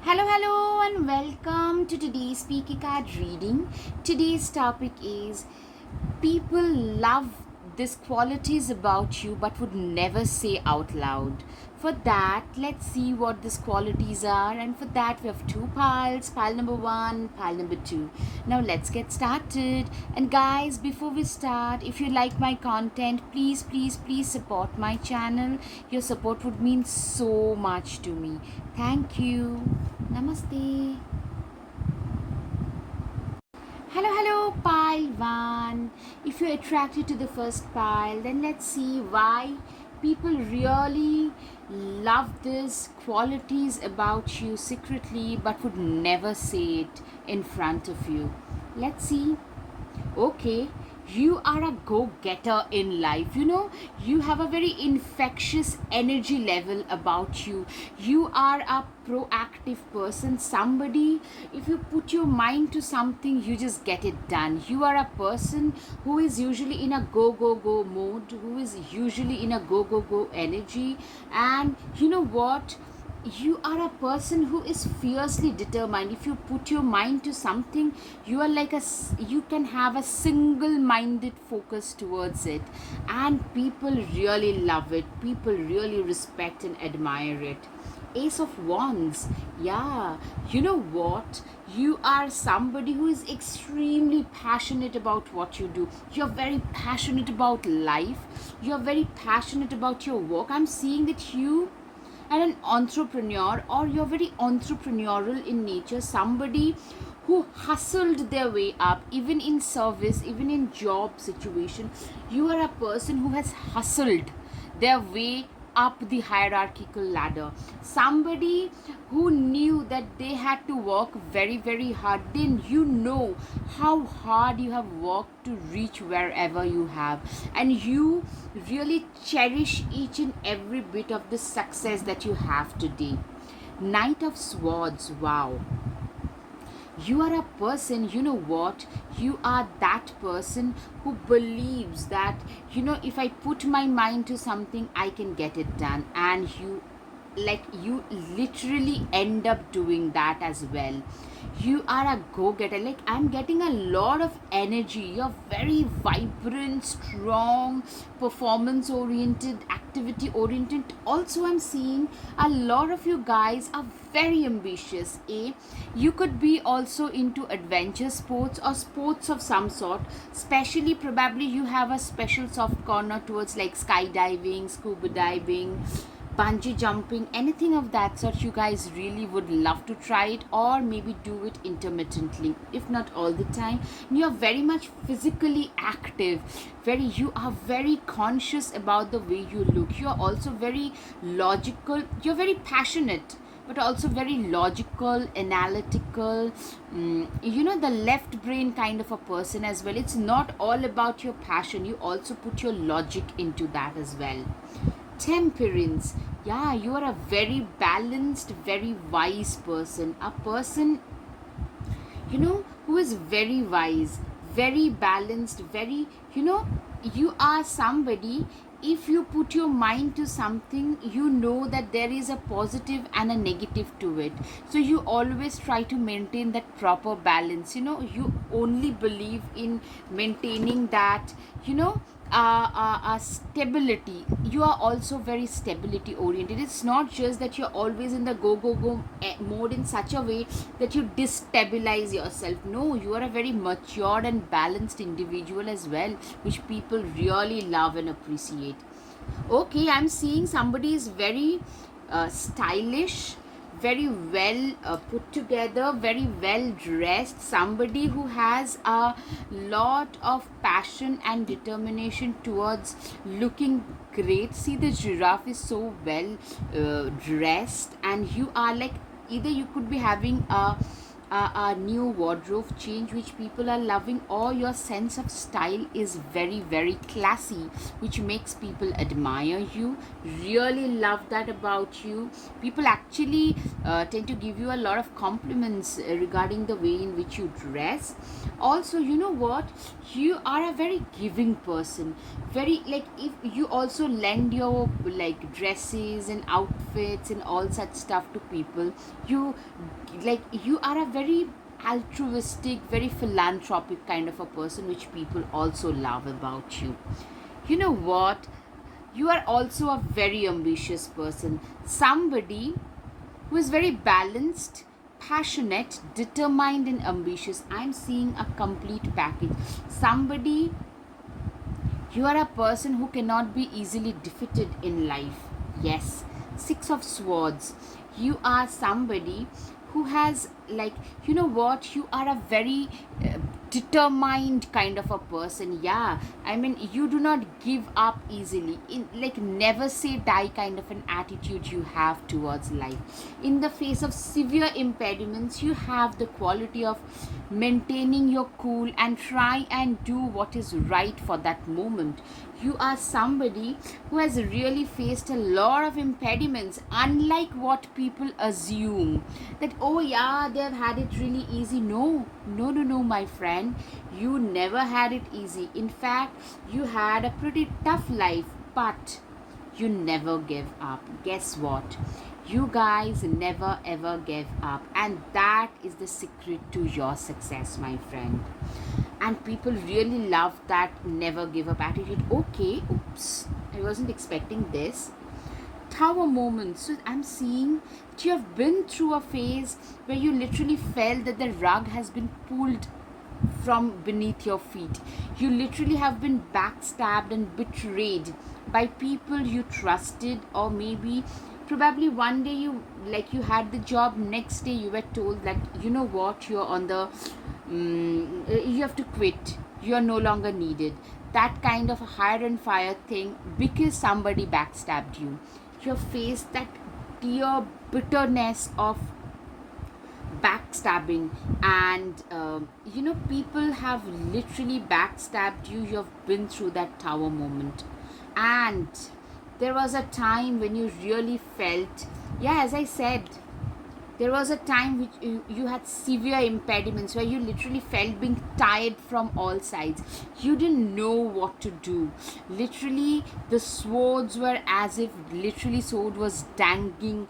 Hello, and welcome to today's Speaky Card reading. Today's topic is people love these qualities about you but would never say out loud. For that, let's see what these qualities are, and for that, we have two piles, pile number one, pile number two. Now, let's get started. And, guys, before we start, if you like my content, please support my channel. Your support would mean so much to me. Thank you. Namaste. Hello, pile one. If you're attracted to the first pile, then let's see why people really love these qualities about you secretly but would never say it in front of you. Let's see. Okay, you are a go getter in life. You have a very infectious energy level about you. You are a proactive person. Somebody, if you put your mind to something, you just get it done. You are a person who is usually in a go mode, who is usually in a go energy. And you know what? You are a person who is fiercely determined. If you put your mind to something, you are like you can have a single minded focus towards it, and people really love it. People really respect and admire it. Ace of Wands. Yeah, you know what? You are somebody who is extremely passionate about what you do. You're very passionate about life. You're very passionate about your work. I'm seeing that you and an entrepreneur, or you're very entrepreneurial in nature, somebody who hustled their way up, even in service, even in job situation. You are a person who has hustled their way up the hierarchical ladder. Somebody who knew that they had to work very hard. Then you know how hard you have worked to reach wherever you have, and you really cherish each and every bit of the success that you have today. Knight of Swords. Wow, you are a person, you know what, you are that person who believes that, if I put my mind to something, I can get it done. And you literally end up doing that as well. You are a go-getter. Like, I'm getting a lot of energy. You're very vibrant, strong, performance oriented, activity oriented. Also, I'm seeing a lot of you guys are very ambitious. You could be also into adventure sports or sports of some sort. Especially, probably you have a special soft corner towards like skydiving, scuba diving, bungee jumping, anything of that sort. You guys really would love to try it, or maybe do it intermittently, if not all the time. You're very much physically active. You are very conscious about the way you look. You're also very logical. You're very passionate, but also very logical, analytical. The left brain kind of a person as well. It's not all about your passion. You also put your logic into that as well. Temperance. Yeah, you are a very balanced, very wise person. A person, who is very wise, very balanced, very, you are somebody, if you put your mind to something, you know that there is a positive and a negative to it. So you always try to maintain that proper balance. You only believe in maintaining that, stability. You are also very stability oriented. It's not just that you're always in the go mode in such a way that you destabilize yourself. No, you are a very matured and balanced individual as well, which people really love and appreciate. Okay, I'm seeing somebody is very stylish, very well put together, very well dressed, somebody who has a lot of passion and determination towards looking great. See, the giraffe is so well dressed, and you are like, either you could be having a a new wardrobe change which people are loving, or your sense of style is very very classy, which makes people admire you, really love that about you. People actually tend to give you a lot of compliments regarding the way in which you dress. Also, you know what, you are a very giving person, very like, if you also lend your like dresses and outfits and all such stuff to people, you like, you are a very altruistic, very philanthropic kind of a person, which people also love about you. You know what, you are also a very ambitious person, somebody who is very balanced, passionate, determined, and ambitious. I'm seeing a complete package. Somebody, you are a person who cannot be easily defeated in life. Yes, Six of Swords. You are somebody who has, like, you know what, you are a very determined kind of a person. Yeah, I mean, you do not give up easily. In like, never say die kind of an attitude you have towards life. In the face of severe impediments, you have the quality of maintaining your cool and try and do what is right for that moment. You are somebody who has really faced a lot of impediments, unlike what people assume that, oh yeah, they've had it really easy. No, no, no, no, my friend, you never had it easy. In fact, you had a pretty tough life, but you never gave up. Guess what? You guys never ever gave up, and that is the secret to your success, my friend. And people really love that never give up attitude. Okay, oops, I wasn't expecting this. Tower moments. So I'm seeing that you have been through a phase where you literally felt that the rug has been pulled from beneath your feet. You literally have been backstabbed and betrayed by people you trusted, or maybe probably one day you, like, you had the job, next day you were told that, you know what, you're on the you have to quit, you're no longer needed. That kind of a hire and fire thing, because somebody backstabbed you. You have faced that dear bitterness of backstabbing, and you know, people have literally backstabbed you. You have been through that tower moment, and there was a time when you really felt, yeah, as I said, there was a time which you had severe impediments where you literally felt being tired from all sides. You didn't know what to do. Literally, the swords were as if literally sword was dangling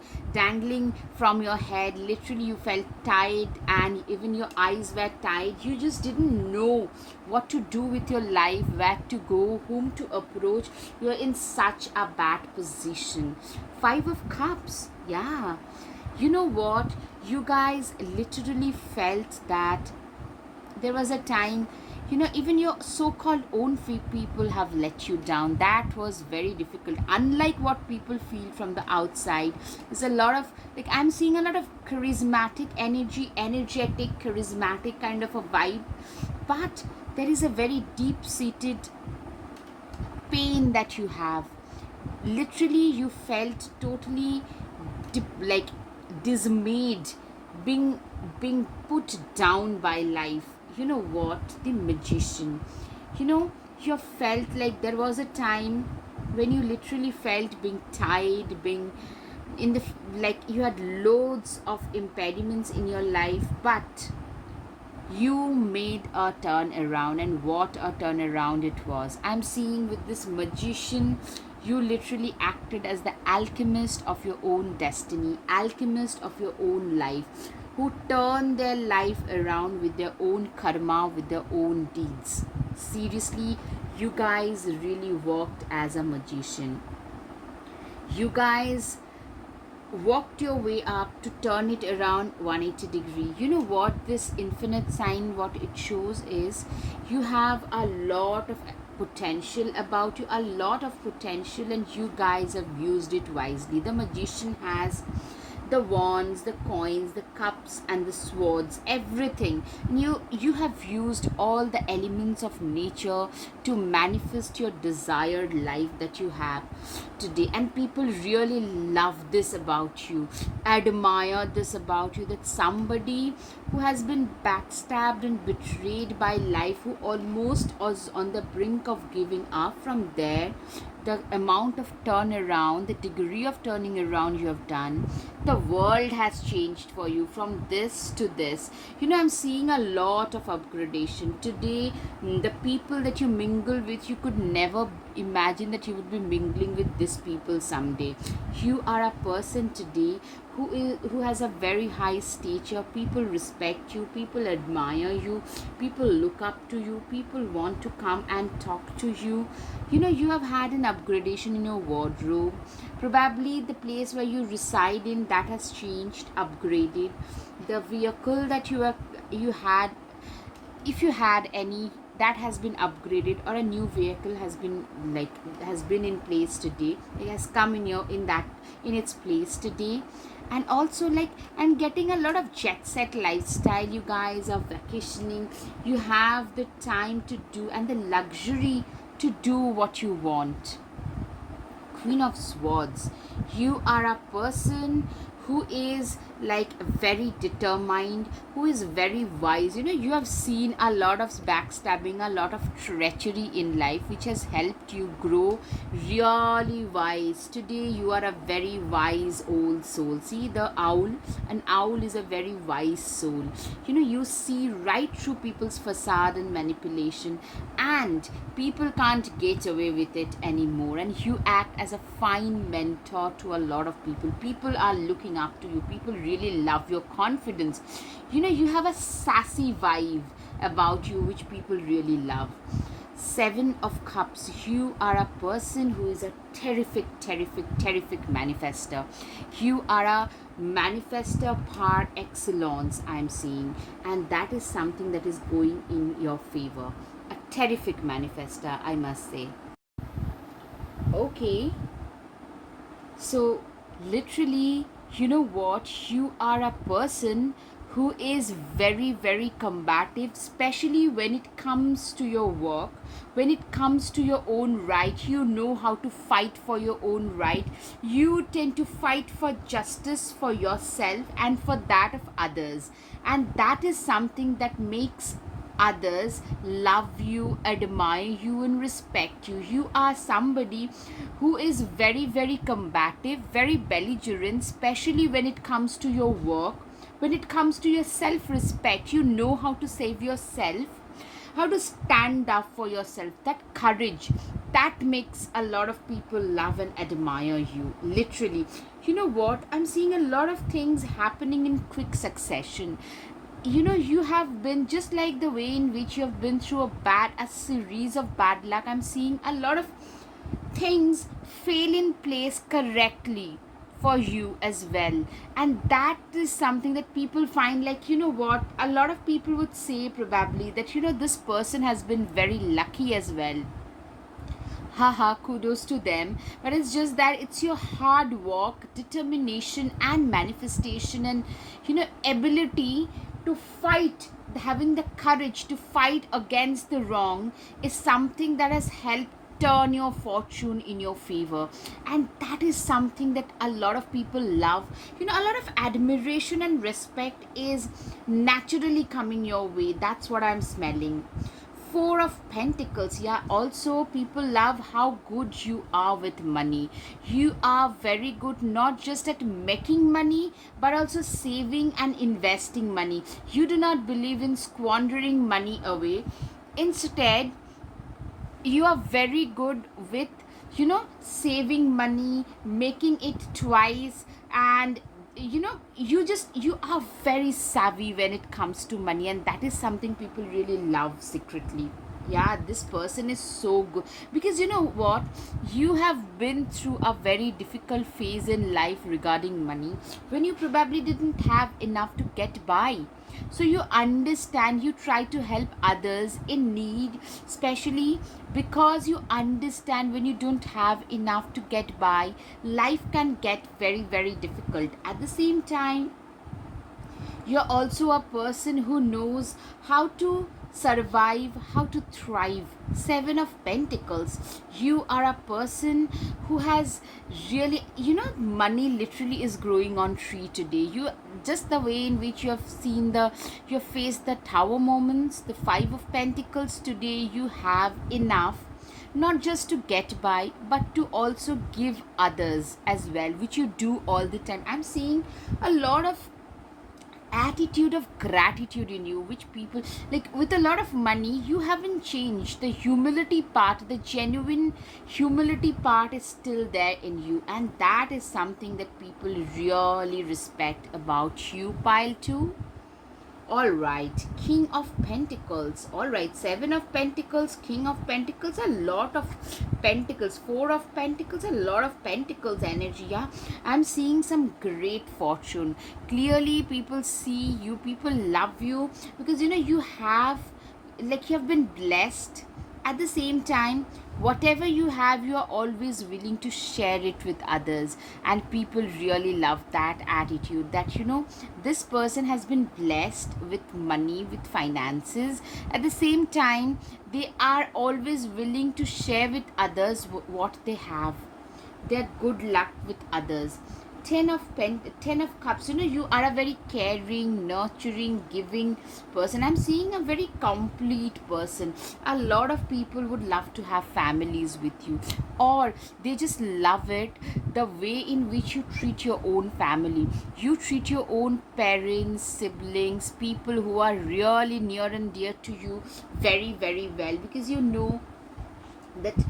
from your head. Literally, you felt tired, and even your eyes were tired. You just didn't know what to do with your life, where to go, whom to approach. You're in such a bad position. Five of Cups. Yeah, you know what, you guys literally felt that there was a time, you know, even your so-called own people have let you down. That was very difficult, unlike what people feel from the outside. There's a lot of, like, I'm seeing a lot of charismatic energy, energetic, charismatic kind of a vibe, but there is a very deep-seated pain that you have. Literally, you felt totally like dismayed, being put down by life. You know what, the Magician. You know, you felt like there was a time when you literally felt being tired, being in the, like, you had loads of impediments in your life, but you made a turn around, and what a turn around it was. I'm seeing with this Magician, you literally acted as the alchemist of your own destiny, alchemist of your own life, who turned their life around with their own karma, with their own deeds. Seriously, you guys really worked as a magician. You guys walked your way up to turn it around 180 degree. You know what, this infinite sign, what it shows is you have a lot of potential about you, a lot of potential, and you guys have used it wisely. The Magician has the wands, the coins, the cups, and the swords, everything. You have used all the elements of nature to manifest your desired life that you have today, and people really love this about you, admire this about you, that somebody who has been backstabbed and betrayed by life, who almost was on the brink of giving up, from there the amount of turnaround, the degree of turning around you have done, the world has changed for you from this to this. I'm seeing a lot of upgradation today. The people that you mingle with, you could never imagine that you would be mingling with these people someday. You are a person today who has a very high stature. People respect you, people admire you, people look up to you, people want to come and talk to you. You have had an upgradation in your wardrobe. Probably the place where you reside in, that has changed, upgraded. The vehicle that you had, if you had any, that has been upgraded, or a new vehicle has been in place today. It has come in its place today. And also, and getting a lot of jet set lifestyle. You guys are vacationing, you have the time to do and the luxury to do what you want. Queen of Swords, you are a person who is very determined, who is very wise. You have seen a lot of backstabbing, a lot of treachery in life, which has helped you grow really wise. Today you are a very wise old soul. See the owl, an owl is a very wise soul. You see right through people's facade and manipulation, and people can't get away with it anymore. And you act as a fine mentor to a lot of people. People are looking up to you, people really love your confidence. You have a sassy vibe about you, which people really love. Seven of Cups, you are a person who is a terrific manifester. You are a manifester par excellence, I'm seeing, and that is something that is going in your favor. A terrific manifester, I must say. Okay, so literally, you know what, you are a person who is very combative, especially when it comes to your work, when it comes to your own right. You know how to fight for your own right. You tend to fight for justice for yourself and for that of others, and that is something that makes others love you, admire you, and respect you. You are somebody who is very combative, very belligerent, especially when it comes to your work, when it comes to your self respect. You know how to save yourself, how to stand up for yourself. That courage, that makes a lot of people love and admire you, literally. You know what, I'm seeing a lot of things happening in quick succession. You have been, just like the way in which you have been through a series of bad luck, I'm seeing a lot of things fail in place correctly for you as well. And that is something that people find, what a lot of people would say probably, that this person has been very lucky as well. Haha, kudos to them. But it's just that it's your hard work, determination, and manifestation, and ability to fight, having the courage to fight against the wrong, is something that has helped turn your fortune in your favor. And that is something that a lot of people love. A lot of admiration and respect is naturally coming your way. That's what I'm smelling. Four of Pentacles, yeah, also people love how good you are with money. You are very good not just at making money, but also saving and investing money. You do not believe in squandering money away. Instead, you are very good with saving money, making it twice, and you are very savvy when it comes to money, and that is something people really love secretly. Yeah, this person is so good, because you know what, you have been through a very difficult phase in life regarding money, when you probably didn't have enough to get by. So you understand, you try to help others in need, especially because you understand when you don't have enough to get by, life can get very, very difficult. At the same time, you're also a person who knows how to survive, how to thrive. Seven of Pentacles. You are a person who has really, money literally is growing on tree today. You, just the way in which you have seen you have faced the Tower moments, the Five of Pentacles. Today you have enough, not just to get by, but to also give others as well, which you do all the time. I'm seeing a lot of attitude of gratitude in you, which people, like, with a lot of money you haven't changed. The humility part, the genuine humility part is still there in you, and that is something that people really respect about you, pile 2. All right, King of Pentacles. All right, Seven of Pentacles, King of Pentacles, a lot of Pentacles, Four of Pentacles, a lot of Pentacles energy. Yeah, I'm seeing some great fortune. Clearly, people see you, people love you, because you have, like, you have been blessed. At the same time, whatever you have, you are always willing to share it with others, and people really love that attitude, that this person has been blessed with money, with finances. At the same time, they are always willing to share with others what they have, their good luck with others. Ten of Cups. You are a very caring, nurturing, giving person. I'm seeing a very complete person. A lot of people would love to have families with you, or they just love it, the way in which you treat your own family. You treat your own parents, siblings, people who are really near and dear to you very, very well, because that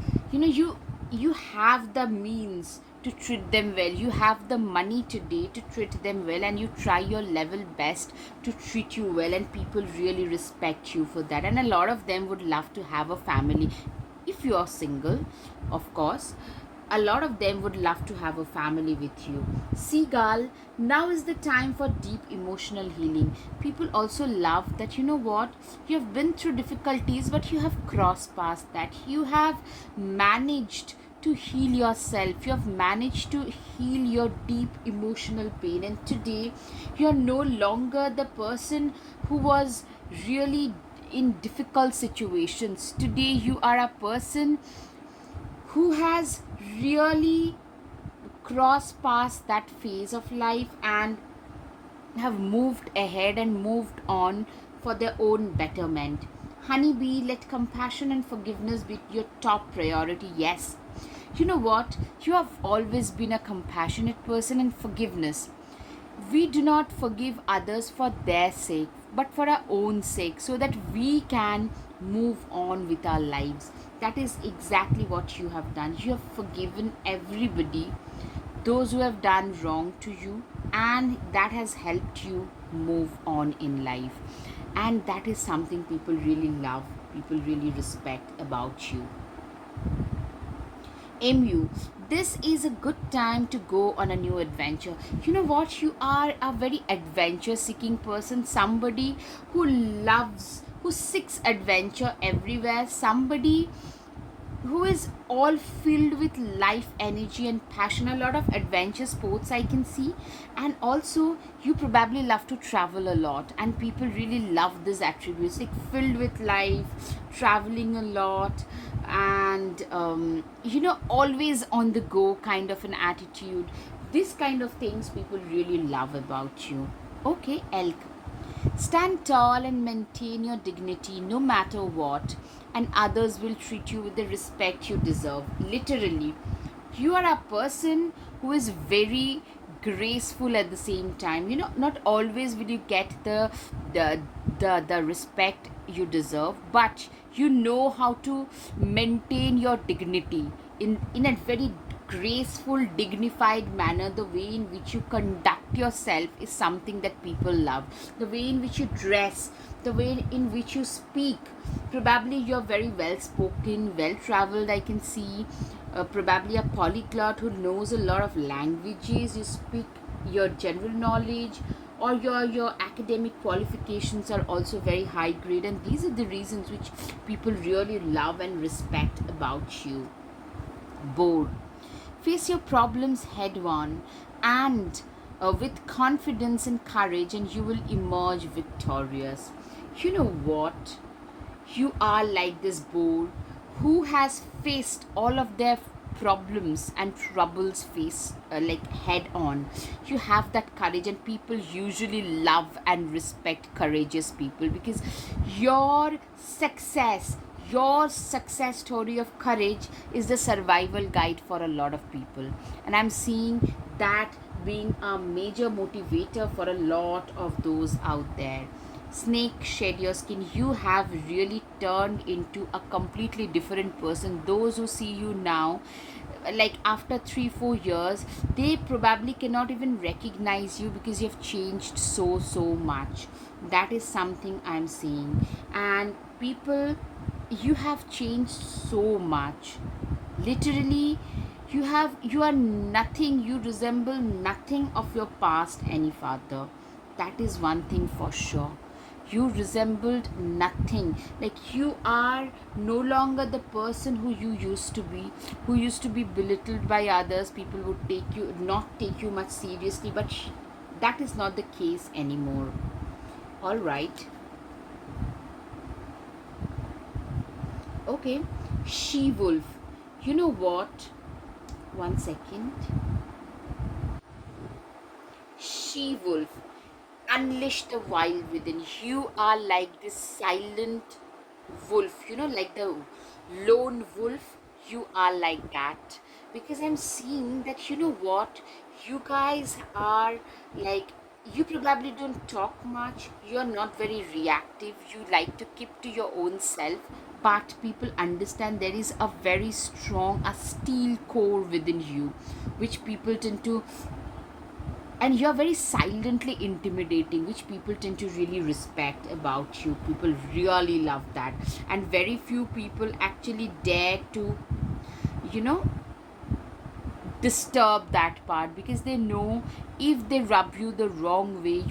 you have the means to treat them well, you have the money today to treat them well, and you try your level best to treat you well, and people really respect you for that. And a lot of them would love to have a family. If you are single, of course, a lot of them would love to have a family with you. Seagull, now is the time for deep emotional healing. People also love that, what, you have been through difficulties, but you have crossed past that. You have managed to heal yourself, you have managed to heal your deep emotional pain, and today you are no longer the person who was really in difficult situations. Today you are a person who has really crossed past that phase of life, and have moved ahead and moved on for their own betterment. Honeybee, let compassion and forgiveness be your top priority. Yes, you know what? You have always been a compassionate person, and forgiveness. We do not forgive others for their sake, but for our own sake, so that we can move on with our lives. That is exactly what you have done. You have forgiven everybody, those who have done wrong to you, and that has helped you move on in life. And that is something people really love, people really respect about you. MU, this is a good time to go on a new adventure. You know what? You are a very adventure seeking person, somebody who loves, who seeks adventure everywhere, somebody who is all filled with life energy and passion. A lot of adventure sports I can see, and also you probably love to travel a lot, and people really love these attributes, like filled with life, traveling a lot, and always on the go kind of an attitude. This kind of things people really love about you. Okay, Elk, stand tall and maintain your dignity no matter what, and others will treat you with the respect you deserve. Literally, you are a person who is very graceful. At the same time, not always will you get the respect you deserve, but you know how to maintain your dignity in a very graceful, dignified manner. The way in which you conduct respect yourself is something that people love. The way in which you dress, the way in which you speak. Probably you're very well spoken, well traveled, I can see. Probably a polyglot who knows a lot of languages. You speak your general knowledge, or your academic qualifications are also very high grade, and these are the reasons which people really love and respect about you. Bold. Face your problems head on, and with confidence and courage, and you will emerge victorious. You know what? You are like this boy who has faced all of their problems and troubles face like head on. You have that courage, and people usually love and respect courageous people, because your success your success story of courage is the survival guide for a lot of people, and I'm seeing that being a major motivator for a lot of those out there. Snake shed your skin, you have really turned into a completely different person. Those who see you now, like after 3 4 years, they probably cannot even recognize you, because you have changed so much. That is something I'm seeing. And people, you have changed so much. Literally, you are nothing, you resemble nothing of your past any further. That is one thing for sure. You resembled nothing. Like, you are no longer the person who you used to be, who used to be belittled by others. People would not take you much seriously, but that is not the case anymore. All right. Okay. She wolf. You know what? One second. She wolf. Unleash the wild within. You are like this silent wolf, like the lone wolf. You are like that, because I'm seeing that, what, you guys are like, you probably don't talk much, you're not very reactive, you like to keep to your own self, but people understand there is a very strong, a steel core within you, which people tend to, and you're very silently intimidating, which people tend to really respect about you. People really love that, and very few people actually dare to, you know disturb that part, because they know if they rub you the wrong way,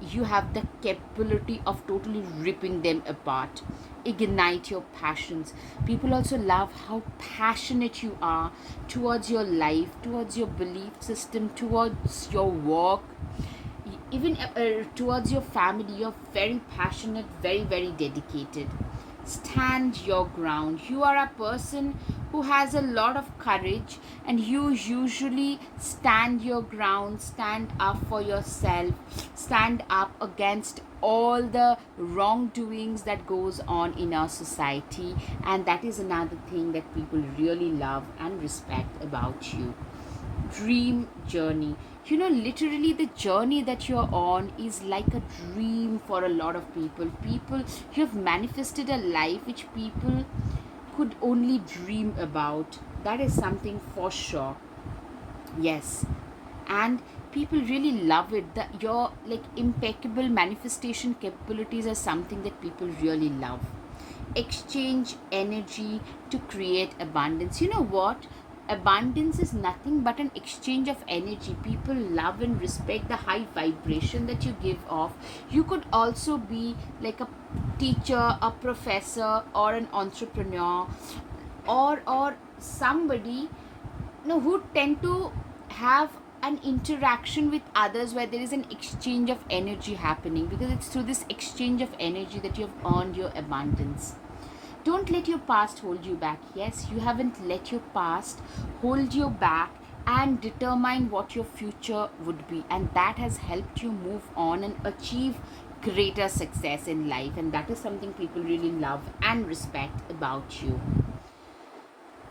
you have the capability of totally ripping them apart. Ignite your passions. People also love how passionate you are towards your life, towards your belief system, towards your work, even towards your family. You're very passionate, very very dedicated. Stand your ground. You are a person who has a lot of courage, and you usually stand your ground, stand up for yourself, stand up against all the wrongdoings that goes on in our society, and that is another thing that people really love and respect about you. Dream journey. Literally, the journey that you're on is like a dream for a lot of people. You have manifested a life which people could only dream about. That is something for sure. Yes. And people really love it. That your like impeccable manifestation capabilities are something that people really love. Exchange energy to create abundance. You know what? Abundance is nothing but an exchange of energy. People love and respect the high vibration that you give off. You could also be like a teacher, a professor, or an entrepreneur, or somebody, who tend to have an interaction with others where there is an exchange of energy happening, because it's through this exchange of energy that you have earned your abundance. Don't let your past hold you back. Yes, you haven't let your past hold you back and determine what your future would be, and that has helped you move on and achieve greater success in life, and that is something people really love and respect about you.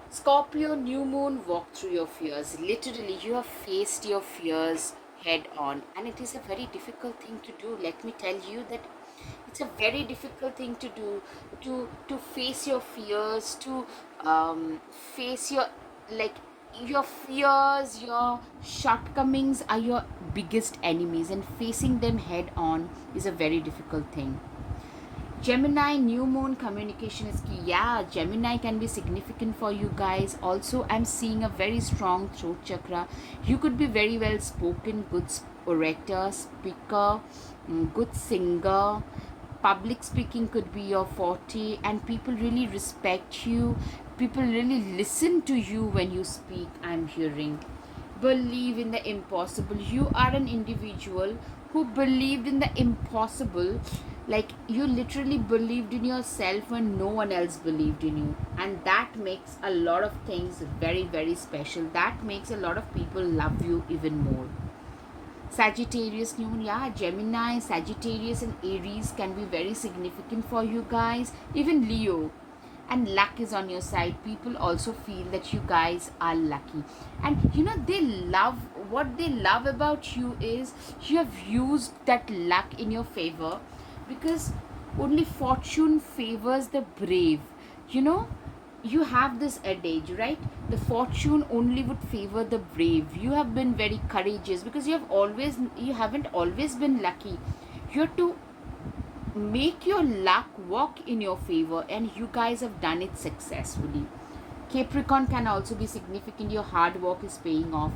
Scorpio, new moon, walk through your fears. Literally, you have faced your fears head on, and it is a very difficult thing to do. Let me tell you that it's a very difficult thing to do, to face your fears, to face your, like, Your fears, your shortcomings are your biggest enemies, and facing them head on is a very difficult thing. Gemini new moon communication is key. Yeah, Gemini can be significant for you guys. Also, I'm seeing a very strong throat chakra. You could be very well spoken, good orator, speaker, good singer. Public speaking could be your forte, and people really respect you. People really listen to you when you speak. I'm hearing believe in the impossible. You are an individual who believed in the impossible. Like, you literally believed in yourself when no one else believed in you. And that makes a lot of things very, very special. That makes a lot of people love you even more. Sagittarius new moon, yeah, Gemini, Sagittarius, and Aries can be very significant for you guys. Even Leo, and luck is on your side. People also feel that you guys are lucky, and they love, what they love about you is you have used that luck in your favor, because only fortune favors the brave. you know you have this adage, right? The fortune only would favor the brave. You have been very courageous because you haven't always been lucky. You have to make your luck work in your favor, and you guys have done it successfully. Capricorn can also be significant. Your hard work is paying off.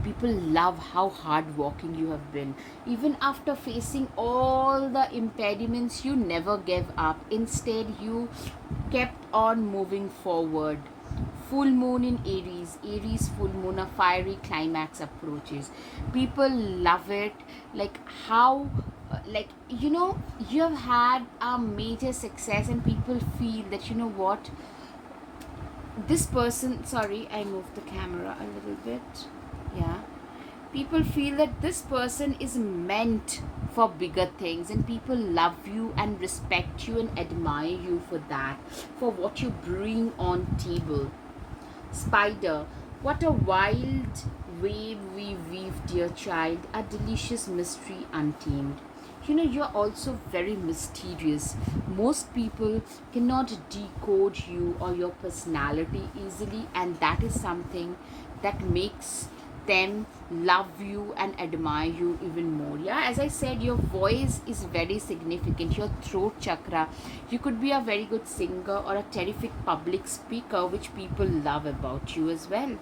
People love how hard working you have been. Even after facing all the impediments, you never gave up. Instead, you kept on moving forward. Full moon in Aries. Aries full moon, a fiery climax approaches. People love it. Like how, you have had a major success, and people feel that, what, this person, sorry, I moved the camera a little bit. Yeah, people feel that this person is meant for bigger things, and people love you and respect you and admire you for that, for what you bring on table. Spider, what a wild wave we weave, dear child, a delicious mystery untamed. You're also very mysterious. Most people cannot decode you or your personality easily, and that is something that makes them love you and admire you even more. Yeah, as I said, your voice is very significant. Your throat chakra, you could be a very good singer or a terrific public speaker, which people love about you as well.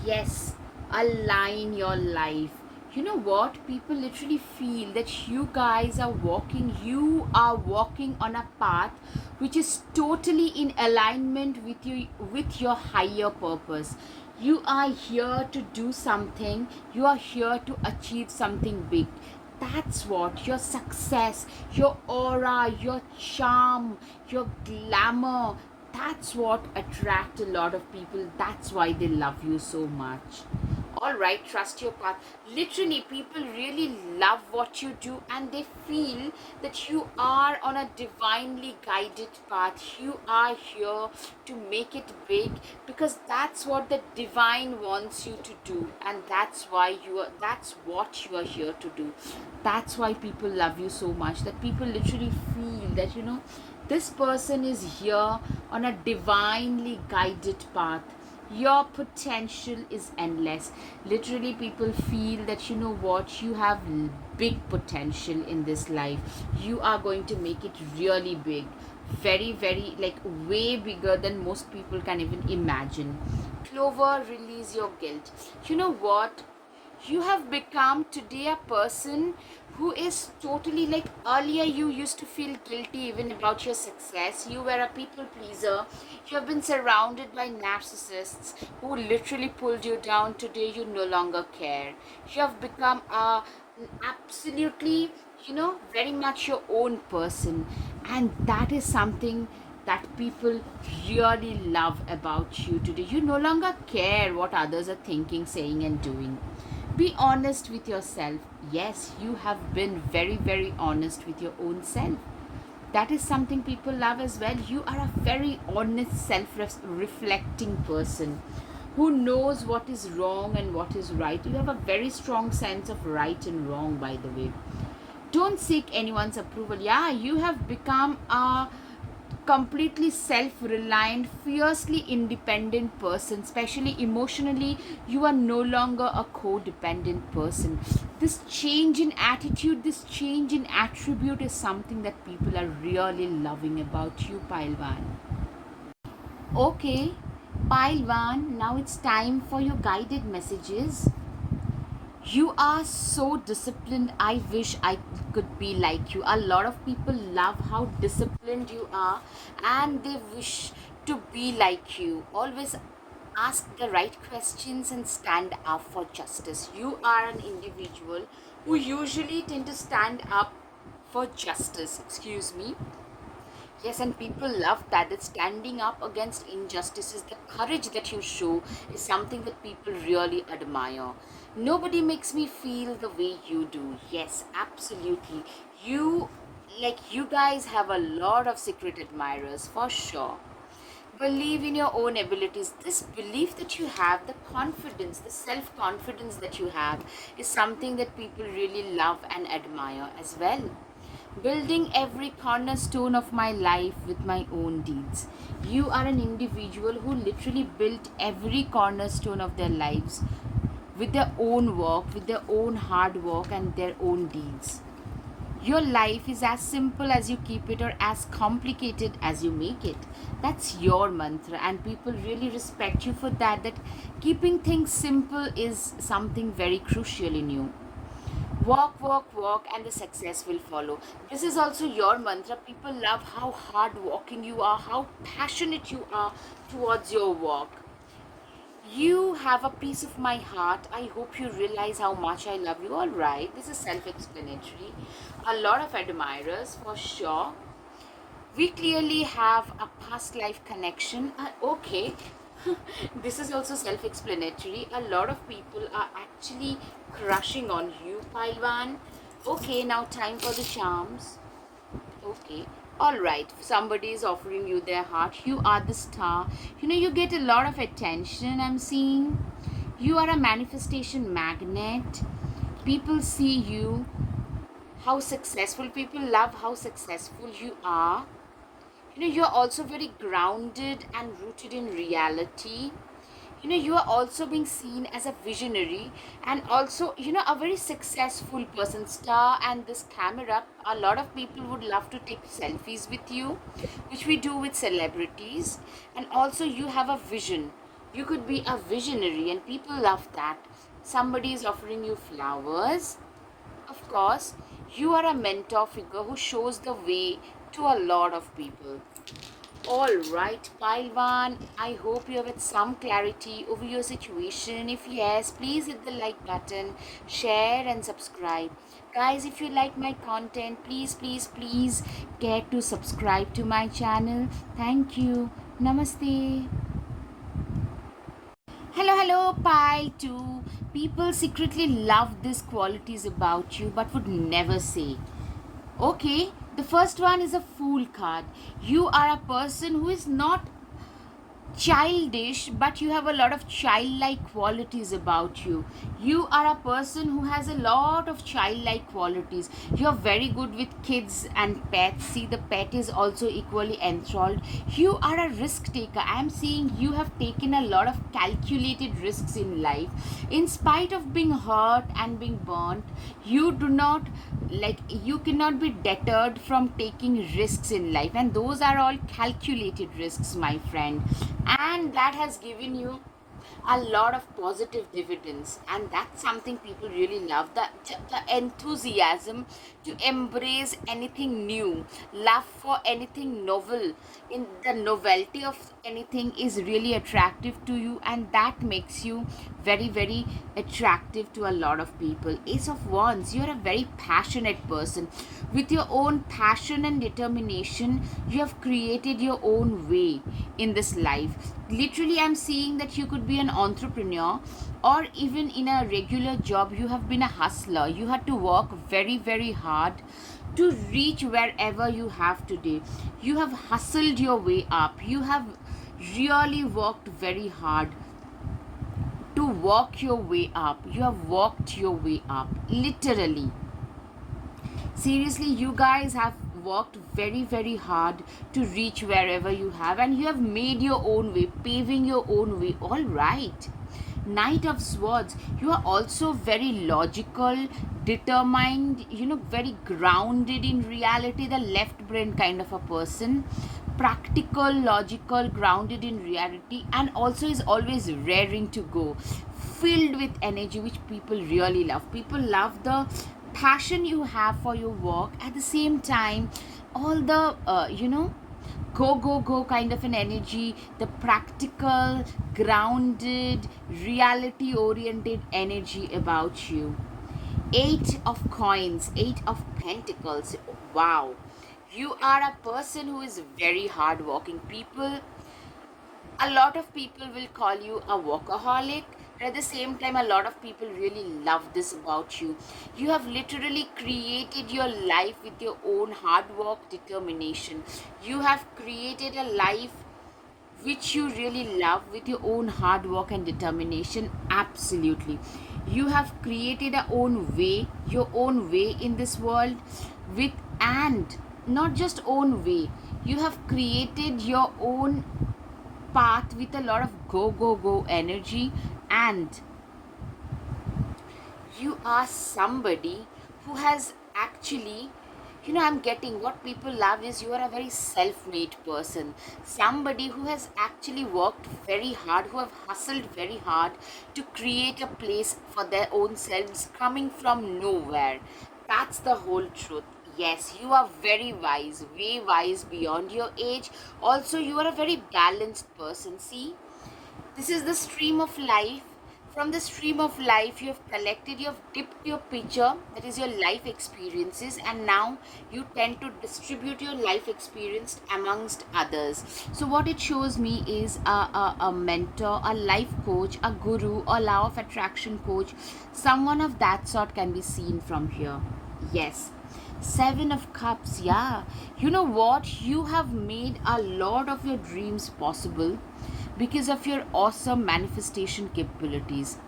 Yes, align your life. You know what? People literally feel that you are walking on a path which is totally in alignment with your higher purpose. You are here to do something. You are here to achieve something big. That's what your success, your aura, your charm, your glamour, that's what attract a lot of people. That's why they love you so much. All right, trust your path. Literally, people really love what you do, and they feel that you are on a divinely guided path. You are here to make it big, because that's what the divine wants you to do, and that's what you are here to do. That's why people love you so much, that people literally feel that, this person is here on a divinely guided path. Your potential is endless. Literally, people feel that, what, you have big potential in this life. You are going to make it really big, very, very, like, way bigger than most people can even imagine. Clover, release your guilt. You know what? You have become today a person who is totally, like, earlier you used to feel guilty even about your success. You were a people pleaser. You have been surrounded by narcissists who literally pulled you down. Today you no longer care. You have become a absolutely, very much your own person, and that is something that people really love about you today. You no longer care what others are thinking, saying, and doing. Be honest with yourself. Yes, you have been very, very honest with your own self. That is something people love as well. You are a very honest, self reflecting person who knows what is wrong and what is right. You have a very strong sense of right and wrong, by the way. Don't seek anyone's approval. Yeah, you have become a completely self-reliant, fiercely independent person, especially emotionally. You are no longer a codependent person. This change in attitude, this change in attribute is something that people are really loving about you, Pailwan. Okay, Pailwan, now it's time for your guided messages. You are so disciplined. I wish I could be like you. A lot of people love how disciplined you are and they wish to be like you. Always ask the right questions and stand up for justice. You are an individual who usually tend to stand up for justice. Excuse me. Yes, and people love that. That standing up against injustices, the courage that you show is something that people really admire. Nobody makes me feel the way you do. Yes, absolutely. You, you guys have a lot of secret admirers for sure. Believe in your own abilities. This belief that you have, the confidence, the self confidence that you have, is something that people really love and admire as well. Building every cornerstone of my life with my own deeds. You are an individual who literally built every cornerstone of their lives with their own work, with their own hard work, and their own deeds. Your life is as simple as you keep it or as complicated as you make it. That's your mantra, and people really respect you for that. That keeping things simple is something very crucial in you. Walk, walk, walk, and the success will follow. This is also your mantra. People love how hard walking you are, how passionate you are towards your work. You have a piece of my heart. I hope you realize how much I love you. All right, this is self explanatory. A lot of admirers for sure. We clearly have a past life connection. Okay, this is also self explanatory. A lot of people are actually crushing on you, Pailwan. Okay, now time for the charms. Okay. All right. Somebody is offering you their heart. You are the star. You get a lot of attention, I'm seeing. You are a manifestation magnet. People see you, how successful. People love how successful you are. You're also very grounded and rooted in reality. You are also being seen as a visionary and also a very successful person. Star and this camera, a lot of people would love to take selfies with you, which we do with celebrities. And also you have a vision. You could be a visionary and people love that. Somebody is offering you flowers. Of course, you are a mentor figure who shows the way to a lot of people. All right, Pailwan, I hope you have had some clarity over your situation. If yes, please hit the like button, share and subscribe. Guys, if you like my content, please get to subscribe to my channel. Thank you. Namaste. Hello, Pile 2. People secretly love these qualities about you but would never say. Okay, the first one is a fool card. You are a person who is not childish, but you have a lot of childlike qualities about you. You are a person who has a lot of childlike qualities. You're very good with kids and pets. See, the pet is also equally enthralled. You are a risk taker. I'm seeing you have taken a lot of calculated risks in life. In spite of being hurt and being burnt, you cannot be deterred from taking risks in life, and those are all calculated risks, my friend, and that has given you a lot of positive dividends, and that's something people really love. The enthusiasm to embrace anything new, love for anything novel, in the novelty of anything is really attractive to you, and that makes you very attractive to a lot of people. Ace of Wands, you're a very passionate person. With your own passion and determination, you have created your own way in this life. Literally, I'm seeing that you could be an entrepreneur, or even in a regular job you have been a hustler. You had to work very hard to reach wherever you have today. You have hustled your way up. You have really worked very hard to walk your way up. You have walked your way up, literally. Seriously, you guys have worked very, very hard to reach wherever you have, and you have made your own way, paving your own way. All right. Knight of Swords, you are also very logical, determined, very grounded in reality, the left brain kind of a person. Practical, logical, grounded in reality, and also is always raring to go, filled with energy, which people really love. People love the passion you have for your work. At the same time, all the go kind of an energy, the practical, grounded, reality oriented energy about you. Eight of coins, eight of pentacles. Wow, you are a person who is very hardworking. People, a lot of people will call you a workaholic, but at the same time a lot of people really love this about you. You have literally created your life with your own hard work, determination. You have created a life which you really love with your own hard work and determination. Absolutely, you have created your own way in this world, with, and not just own way, you have created your own path with a lot of go energy. And you are somebody who has actually, I'm getting what people love is you are a very self-made person, somebody who has actually worked very hard, who have hustled very hard to create a place for their own selves, coming from nowhere. That's the whole truth. Yes, you are very wise, way wise beyond your age. Also, you are a very balanced person. See, this is the stream of life. From the stream of life, you have collected, you have dipped your pitcher, that is your life experiences, and now you tend to distribute your life experience amongst others. So, what it shows me is a mentor, a life coach, a guru, a law of attraction coach. Someone of that sort can be seen from here. Yes. Seven of Cups, yeah. You know what? You have made a lot of your dreams possible because of your awesome manifestation capabilities.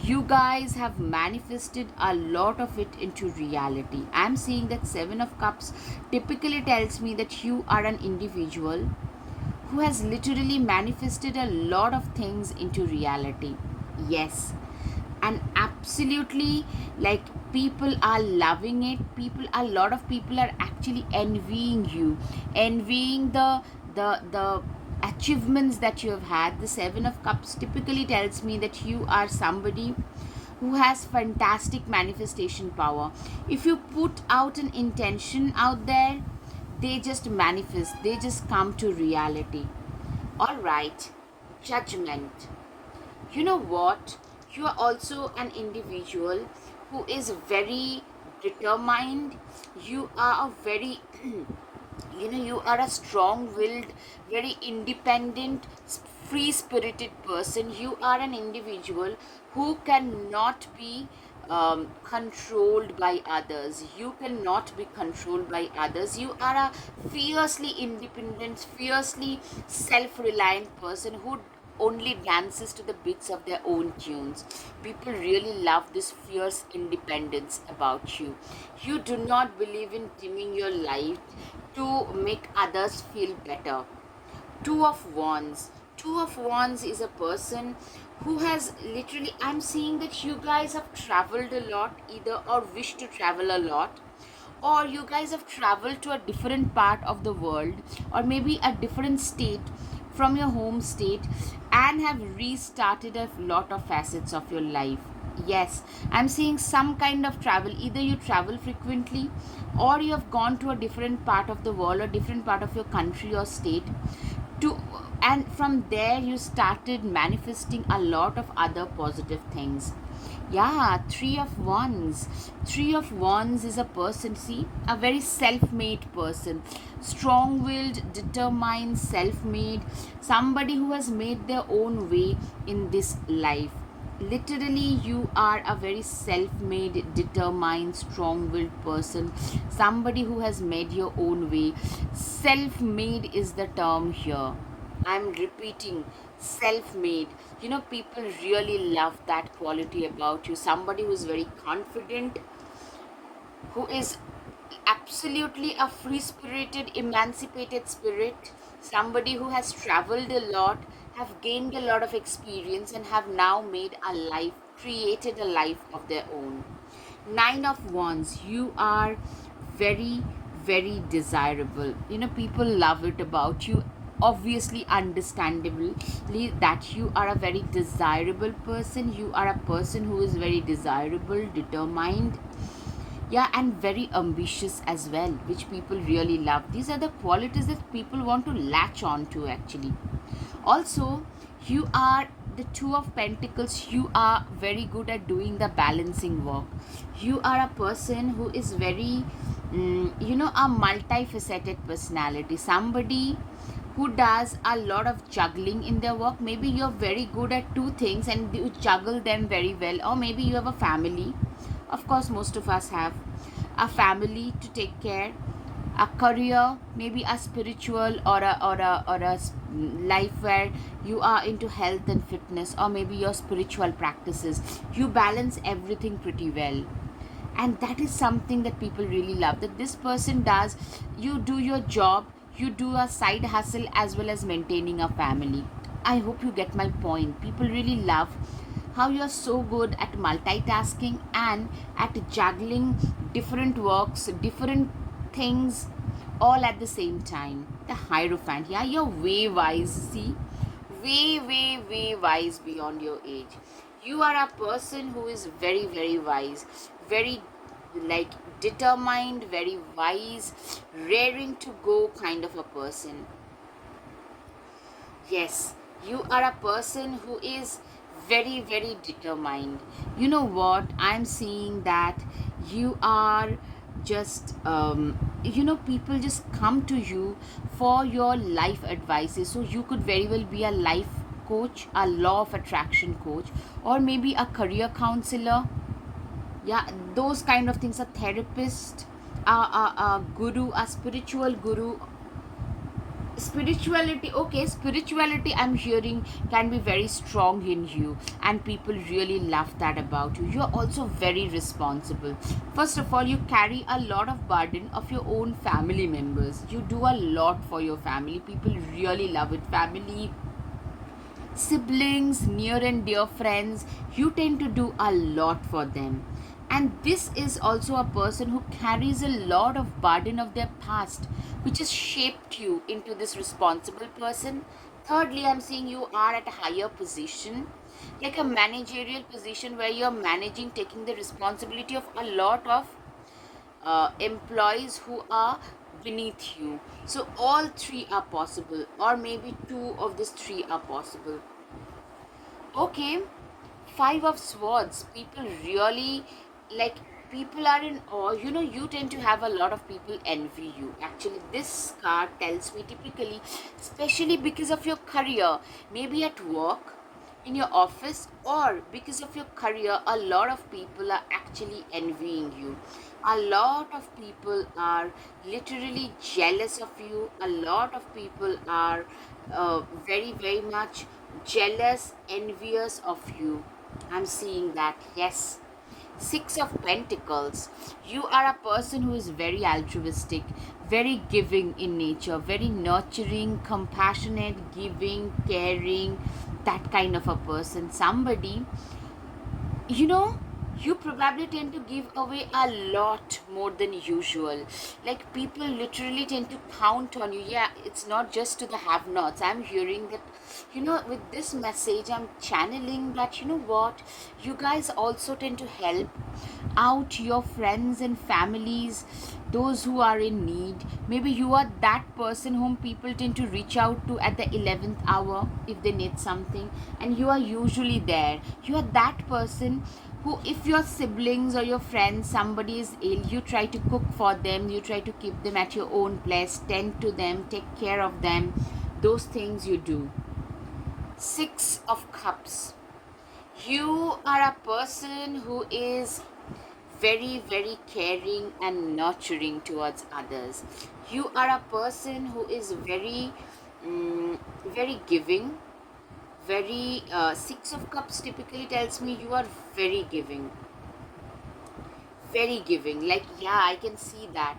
You guys have manifested a lot of it into reality. I'm seeing that Seven of Cups typically tells me that you are an individual who has literally manifested a lot of things into reality. Yes, and absolutely, like, people are loving it. People, a lot of people are actually envying you, envying the achievements that you have had. The Seven of Cups typically tells me that you are somebody who has fantastic manifestation power. If you put out an intention out there, they just manifest, they just come to reality. All right. Judgment. You know what? You are also an individual who is very determined. You are a very you are a strong willed, very independent, free spirited person. You are an individual who cannot be controlled by others. You cannot be controlled by others. You are a fiercely independent, fiercely self reliant person who only dances to the beats of their own tunes. People really love this fierce independence about you. You do not believe in dimming your light to make others feel better. Two of Wands. Two of Wands is a person who has literally, I'm seeing that you guys have traveled a lot, either, or wish to travel a lot, or you guys have traveled to a different part of the world, or maybe a different state from your home state, and have restarted a lot of facets of your life. Yes, I'm seeing some kind of travel. Either you travel frequently, or you have gone to a different part of the world or different part of your country or state to, and from there you started manifesting a lot of other positive things. Yeah, Three of Wands. Three of Wands is a person, see, a very self made person. Strong willed, determined, self made. Somebody who has made their own way in this life. Literally, you are a very self made, determined, strong willed person. Somebody who has made your own way. Self made is the term here. I'm repeating, self made. People really love that quality about you. Somebody who's very confident, who is absolutely a free spirited, emancipated spirit, somebody who has traveled a lot, have gained a lot of experience, and have now made a life, created a life of their own. Nine of Wands, you are very, very desirable. People love it about you. Obviously, understandably, that you are a very desirable person. You are a person who is very desirable, determined, yeah, and very ambitious as well, which people really love. These are the qualities that people want to latch on to, actually. Also, you are the Two of Pentacles. You are very good at doing the balancing work. You are a person who is very a multifaceted personality, somebody who does a lot of juggling in their work. Maybe you're very good at two things and you juggle them very well, or maybe you have a family. Of course, most of us have a family to take care, a career, maybe a spiritual or a life where you are into health and fitness, or maybe your spiritual practices. You balance everything pretty well, and that is something that people really love, that this person does. You do your job, you do a side hustle as well as maintaining a family. I hope you get my point. People really love how you're so good at multitasking and at juggling different works, different things, all at the same time. The Hierophant, yeah, you're way wise. See, way, way, way wise beyond your age. You are a person who is very, very wise, very like determined, very wise, raring to go kind of a person. Yes, you are a person who is very, very determined. You know what? I'm seeing that you are just, people just come to you for your life advices. So you could very well be a life coach, a law of attraction coach, or maybe a career counselor. Yeah, those kind of things. A therapist, a guru, a spiritual guru. Spirituality, okay, spirituality, I'm hearing, can be very strong in you, and people really love that about you. You're also very responsible. First of all, you carry a lot of burden of your own family members. You do a lot for your family. People really love it. Family, siblings, near and dear friends, you tend to do a lot for them. And this is also a person who carries a lot of burden of their past, which has shaped you into this responsible person. Thirdly, I'm seeing you are at a higher position, like a managerial position where you're managing, taking the responsibility of a lot of employees who are beneath you. So all three are possible, or maybe two of these three are possible. Okay, Five of Swords. People really like, people are in awe. You tend to have a lot of people envy you. Actually, this card tells me typically, especially because of your career, maybe at work, in your office, or because of your career, a lot of people are actually envying you. A lot of people are literally jealous of you. A lot of people are very, very much jealous, envious of you. I'm seeing that, yes. Six of Pentacles. You are a person who is very altruistic, very giving in nature, very nurturing, compassionate, giving, caring, that kind of a person. Somebody, you know, you probably tend to give away a lot more than usual. Like, people literally tend to count on you. Yeah, it's not just to the have nots. I'm hearing that, with this message, I'm channeling that, you know what, you guys also tend to help out your friends and families, those who are in need. Maybe you are that person whom people tend to reach out to at the 11th hour if they need something, and you are usually there. You are that person who, if your siblings or your friends, somebody is ill, you try to cook for them, you try to keep them at your own place, tend to them, take care of them. Those things you do. Six of Cups. You are a person who is very, very caring and nurturing towards others. You are a person who is very, very giving, very. Six of Cups typically tells me you are very giving, very giving. Like, yeah, I can see that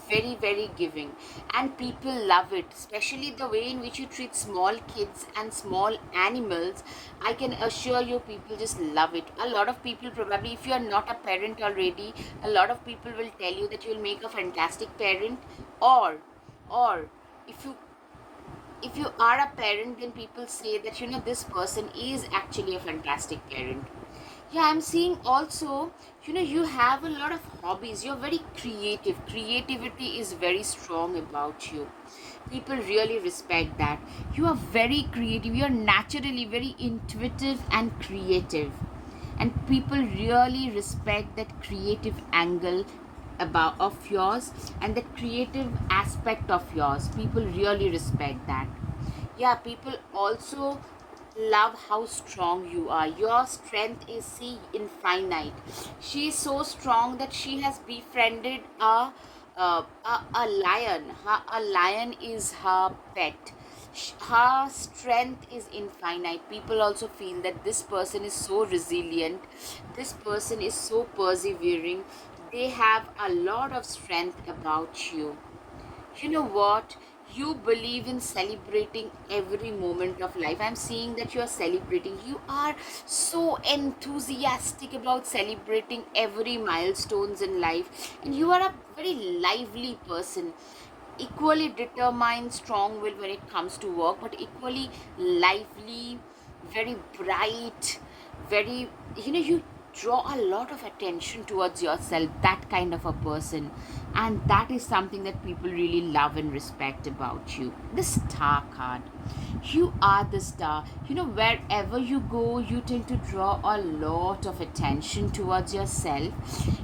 very, very giving, and people love it, especially the way in which you treat small kids and small animals. I can assure you, people just love it. A lot of people, probably if you are not a parent already, a lot of people will tell you that you will make a fantastic parent, or if you are a parent, then people say that, this person is actually a fantastic parent. Yeah, I'm seeing also, you have a lot of hobbies. You're very creative. Creativity is very strong about you. People really respect that. You are very creative. You're naturally very intuitive and creative. And people really respect that creative angle about of yours, and the creative aspect of yours. People really respect that. Yeah, people also love how strong you are. Your strength is, see, infinite. She is so strong that she has befriended a lion. A lion is her pet. Her strength is infinite. People also feel that this person is so resilient, this person is so persevering. They have a lot of strength about you. You know what? You believe in celebrating every moment of life. I'm seeing that you are celebrating. You are so enthusiastic about celebrating every milestones in life, and you are a very lively person, equally determined, strong will when it comes to work, but equally lively, very bright, very, you draw a lot of attention towards yourself, that kind of a person. And that is something that people really love and respect about you. The star card, you are the star. Wherever you go, you tend to draw a lot of attention towards yourself.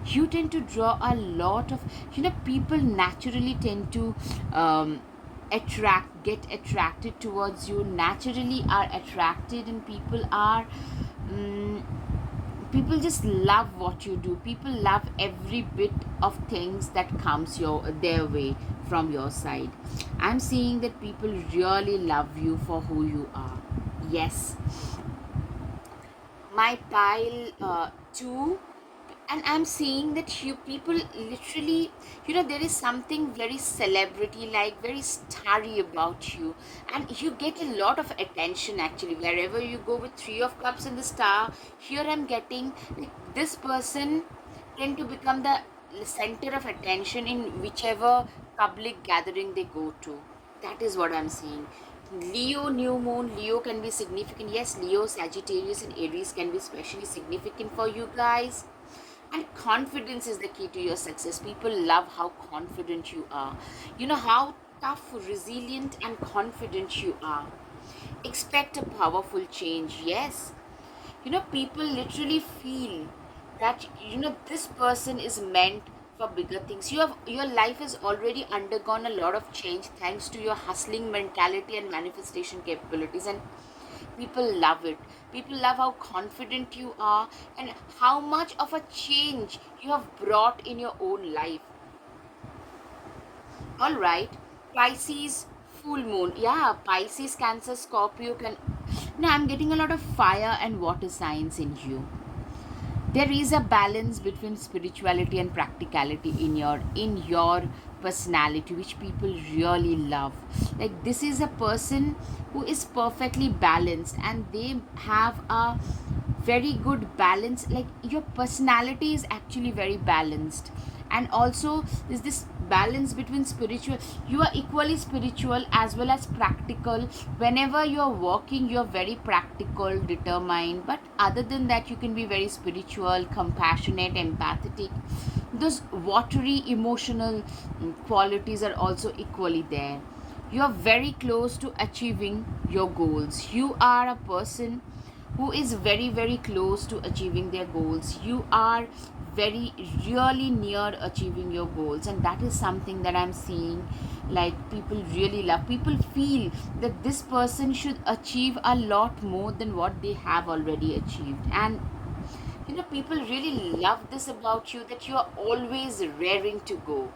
You tend to draw a lot of, people naturally tend to get attracted towards you, naturally are attracted, and people just love what you do. People love every bit of things that comes their way from your side. I'm seeing that people really love you for who you are. Yes, my pile too. And I'm seeing that you people literally, there is something very celebrity like, very starry about you, and you get a lot of attention actually wherever you go. With three of cups in the star, here I'm getting like, this person tend to become the center of attention in whichever public gathering they go to. That is what I'm seeing. Leo new moon. Leo can be significant. Yes, Leo, Sagittarius, and Aries can be especially significant for you guys. And confidence is the key to your success. People love how confident you are. You know how tough, resilient, and confident you are. Expect a powerful change. Yes. People literally feel that, this person is meant for bigger things. Your life has already undergone a lot of change thanks to your hustling mentality and manifestation capabilities, and people love it. People love how confident you are and how much of a change you have brought in your own life. All right, Pisces full moon. Yeah, Pisces, Cancer, Scorpio can. Now I'm getting a lot of fire and water signs in you. There is a balance between spirituality and practicality in your personality, which people really love. Like, this is a person who is perfectly balanced, and they have a very good balance. Like, your personality is actually very balanced, and also there's this balance between spiritual. You are equally spiritual as well as practical. Whenever you're working, you're very practical, determined, but other than that, you can be very spiritual, compassionate, empathetic. Those watery emotional qualities are also equally there. You are very close to achieving your goals. You are a person who is very, very close to achieving their goals. You are very really near achieving your goals, and that is something that I'm seeing. Like, people really love. People feel that this person should achieve a lot more than what they have already achieved. And people really love this about you, that you are always raring to go,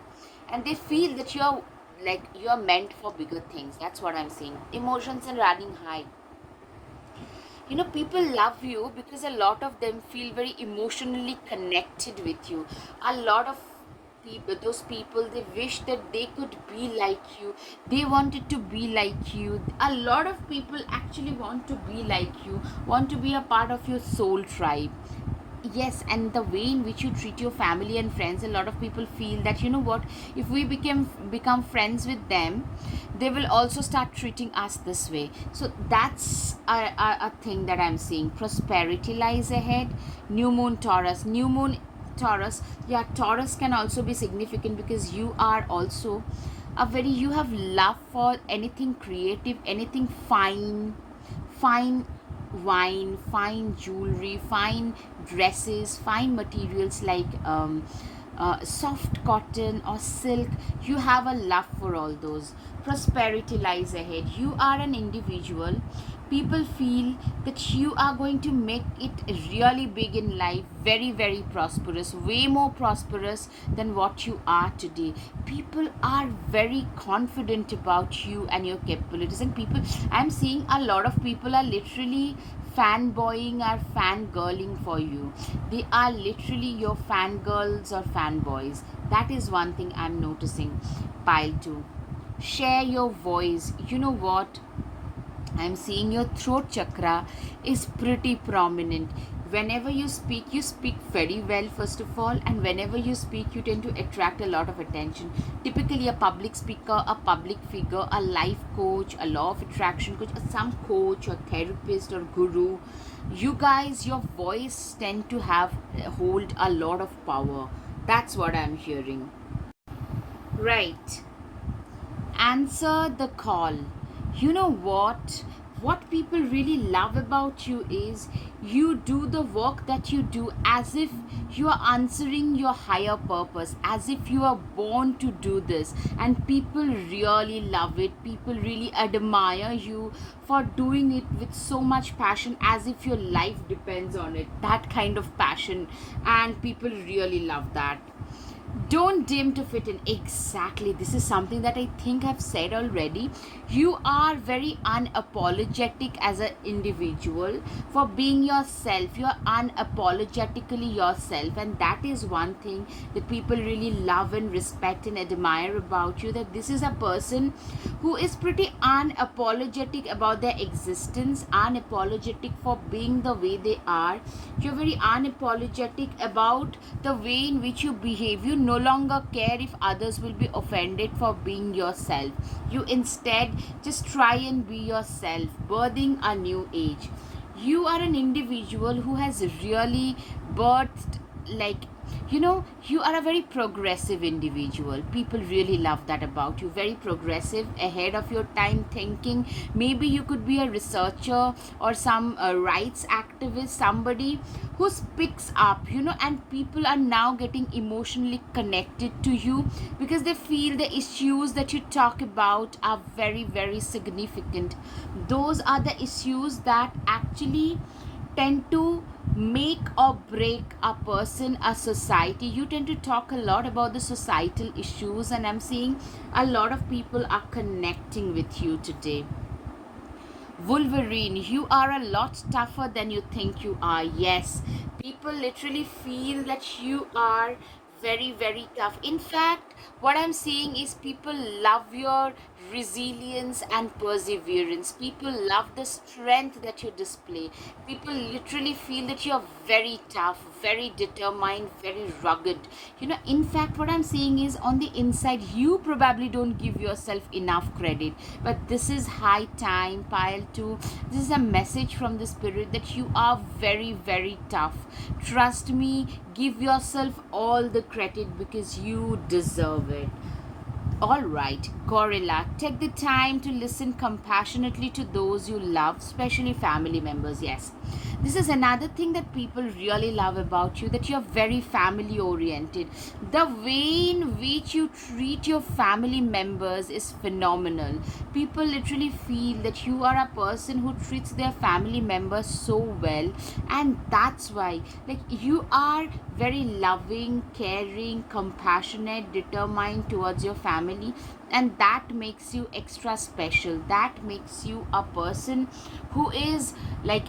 and they feel that you are meant for bigger things. That's what I'm saying. Emotions and running high. People love you because a lot of them feel very emotionally connected with you. A lot of people, those people, they wish that they could be like you. They wanted to be like you. A lot of people actually want to be like you, want to be a part of your soul tribe. Yes, and the way in which you treat your family and friends, a lot of people feel that, what, if we become friends with them, they will also start treating us this way. So that's a thing that I'm seeing. Prosperity lies ahead. New moon Taurus, new moon Taurus. Yeah, Taurus can also be significant because you are also you have love for anything creative, anything fine wine, fine jewelry, fine dresses, fine materials like soft cotton or silk. You have a love for all those. Prosperity lies ahead. You are an individual. People feel that you are going to make it really big in life, very, very prosperous, way more prosperous than what you are today. People are very confident about you and your capabilities. And people, I'm seeing a lot of people are literally fanboying or fangirling for you. They are literally your fangirls or fanboys. That is one thing I'm noticing. Pile 2. Share your voice. You know what? I'm seeing your throat chakra is pretty prominent. Whenever you speak very well, first of all, and whenever you speak, you tend to attract a lot of attention. Typically, a public speaker, a public figure, a life coach, a law of attraction coach, some coach or therapist or guru, you guys, your voice tend to hold a lot of power. That's what I'm hearing. Right. Answer the call. You know what? What people really love about you is you do the work that you do as if you are answering your higher purpose, as if you are born to do this, and people really love it. People really admire you for doing it with so much passion, as if your life depends on it. That kind of passion, and people really love that. Don't dim to fit in. Exactly. This is something that I think I've said already. You are very unapologetic as an individual for being yourself. You're unapologetically yourself, and that is one thing that people really love and respect and admire about you. That this is a person who is pretty unapologetic about their existence, unapologetic for being the way they are. You're very unapologetic about the way in which you behave. You no longer care if others will be offended for being yourself. You instead just try and be yourself, birthing a new age. You are an individual who has really birthed, like, you are a very progressive individual. People really love that about you. Very progressive, ahead of your time thinking. Maybe you could be a researcher or some rights activist, somebody who speaks up, and people are now getting emotionally connected to you because they feel the issues that you talk about are very, very significant. Those are the issues that actually tend to make or break a person, a society. You tend to talk a lot about the societal issues, and I'm seeing a lot of people are connecting with you today. Wolverine, you are a lot tougher than you think you are. Yes, people literally feel that you are very, very tough. In fact, what I'm seeing is people love your resilience and perseverance. People love the strength that you display. People literally feel that you're very tough, very determined, very rugged. In fact, what I'm seeing is on the inside, you probably don't give yourself enough credit. But this is high time, pile 2. This is a message from the spirit that you are very, very tough. Trust me, give yourself all the credit because you deserve it. All right, Gorilla, take the time to listen compassionately to those you love, especially family members. Yes, this is another thing that people really love about you, that you're very family oriented. The way in which you treat your family members is phenomenal. People literally feel that you are a person who treats their family members so well, and that's why, like, you are very loving, caring, compassionate, determined towards your family, and that makes you extra special. That makes you a person who is, like,